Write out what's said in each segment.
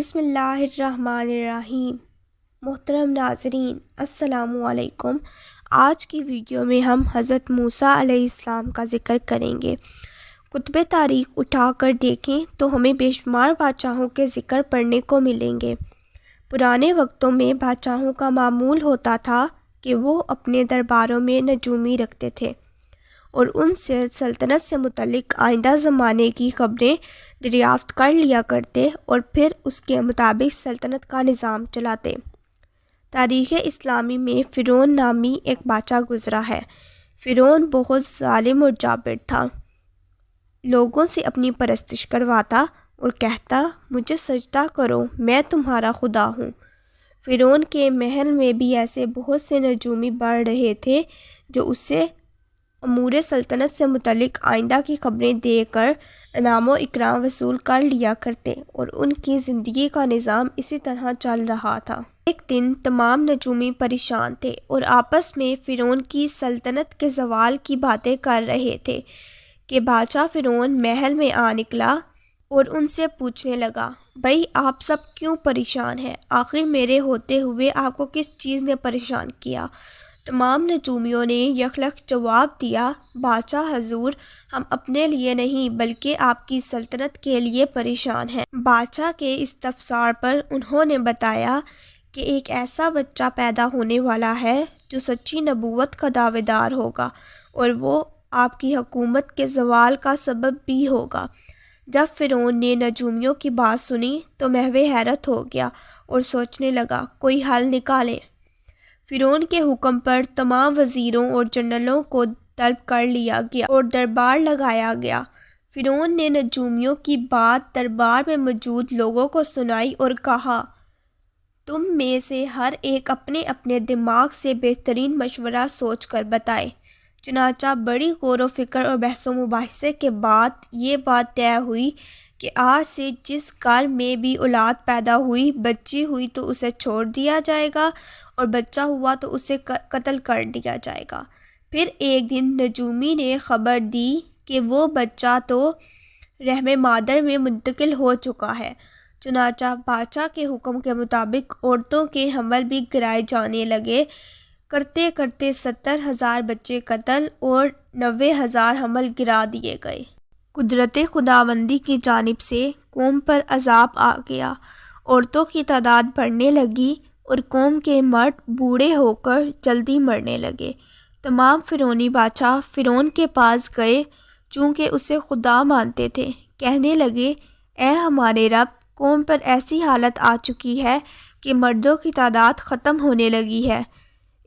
بسم اللہ الرحمن الرحیم۔ محترم ناظرین السلام علیکم۔ آج کی ویڈیو میں ہم حضرت موسیٰ علیہ السلام کا ذکر کریں گے۔ کتب تاریخ اٹھا کر دیکھیں تو ہمیں بے شمار بادشاہوں کے ذکر پڑھنے کو ملیں گے۔ پرانے وقتوں میں بادشاہوں کا معمول ہوتا تھا کہ وہ اپنے درباروں میں نجومی رکھتے تھے اور ان سے سلطنت سے متعلق آئندہ زمانے کی خبریں دریافت کر لیا کرتے اور پھر اس کے مطابق سلطنت کا نظام چلاتے۔ تاریخ اسلامی میں فرعون نامی ایک بادشاہ گزرا ہے۔ فرعون بہت ظالم اور جابر تھا۔ لوگوں سے اپنی پرستش کرواتا اور کہتا مجھے سجدہ کرو، میں تمہارا خدا ہوں۔ فرعون کے محل میں بھی ایسے بہت سے نجومی بڑھ رہے تھے جو اسے امور سلطنت سے متعلق آئندہ کی خبریں دے کر انعام و اکرام وصول کر لیا کرتے اور ان کی زندگی کا نظام اسی طرح چل رہا تھا۔ ایک دن تمام نجومی پریشان تھے اور آپس میں فرعون کی سلطنت کے زوال کی باتیں کر رہے تھے کہ بادشاہ فرعون محل میں آ نکلا اور ان سے پوچھنے لگا بھئی آپ سب کیوں پریشان ہیں؟ آخر میرے ہوتے ہوئے آپ کو کس چیز نے پریشان کیا؟ تمام نجومیوں نے یکلخت جواب دیا بادشاہ حضور، ہم اپنے لیے نہیں بلکہ آپ کی سلطنت کے لیے پریشان ہیں۔ بادشاہ کے استفسار پر انہوں نے بتایا کہ ایک ایسا بچہ پیدا ہونے والا ہے جو سچی نبوت کا دعوے دار ہوگا اور وہ آپ کی حکومت کے زوال کا سبب بھی ہوگا۔ جب فرعون نے نجومیوں کی بات سنی تو محو حیرت ہو گیا اور سوچنے لگا کوئی حل نکالیں۔ فرعون کے حکم پر تمام وزیروں اور جنرلوں کو طلب کر لیا گیا اور دربار لگایا گیا۔ فرعون نے نجومیوں کی بات دربار میں موجود لوگوں کو سنائی اور کہا تم میں سے ہر ایک اپنے اپنے دماغ سے بہترین مشورہ سوچ کر بتائے۔ چنانچہ بڑی غور و فکر اور بحث و مباحثے کے بعد یہ بات طے ہوئی کہ آج سے جس گھر میں بھی اولاد پیدا ہوئی، بچی ہوئی تو اسے چھوڑ دیا جائے گا اور بچہ ہوا تو اسے قتل کر دیا جائے گا۔ پھر ایک دن نجومی نے خبر دی کہ وہ بچہ تو رحم مادر میں منتقل ہو چکا ہے۔ چنانچہ بادشاہ کے حکم کے مطابق عورتوں کے حمل بھی گرائے جانے لگے۔ کرتے کرتے 70,000 بچے قتل اور 90,000 حمل گرا دیے گئے۔ قدرت خداوندی کی جانب سے قوم پر عذاب آ گیا۔ عورتوں کی تعداد بڑھنے لگی اور قوم کے مرد بوڑھے ہو کر جلدی مرنے لگے۔ تمام فرعونی بادشاہ فرعون کے پاس گئے چونکہ اسے خدا مانتے تھے۔ کہنے لگے اے ہمارے رب، قوم پر ایسی حالت آ چکی ہے کہ مردوں کی تعداد ختم ہونے لگی ہے۔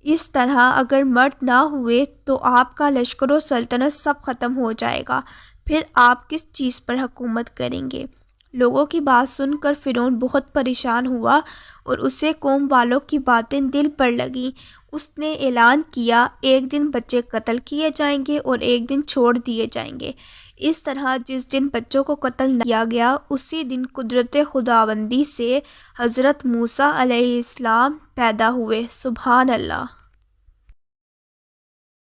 اس طرح اگر مرد نہ ہوئے تو آپ کا لشکر و سلطنت سب ختم ہو جائے گا، پھر آپ کس چیز پر حکومت کریں گے؟ لوگوں کی بات سن کر فرعون بہت پریشان ہوا اور اسے قوم والوں کی باتیں دل پر لگیں۔ اس نے اعلان کیا ایک دن بچے قتل کیے جائیں گے اور ایک دن چھوڑ دیے جائیں گے۔ اس طرح جس دن بچوں کو قتل نہ کیا گیا اسی دن قدرت خداوندی سے حضرت موسیٰ علیہ السلام پیدا ہوئے۔ سبحان اللہ۔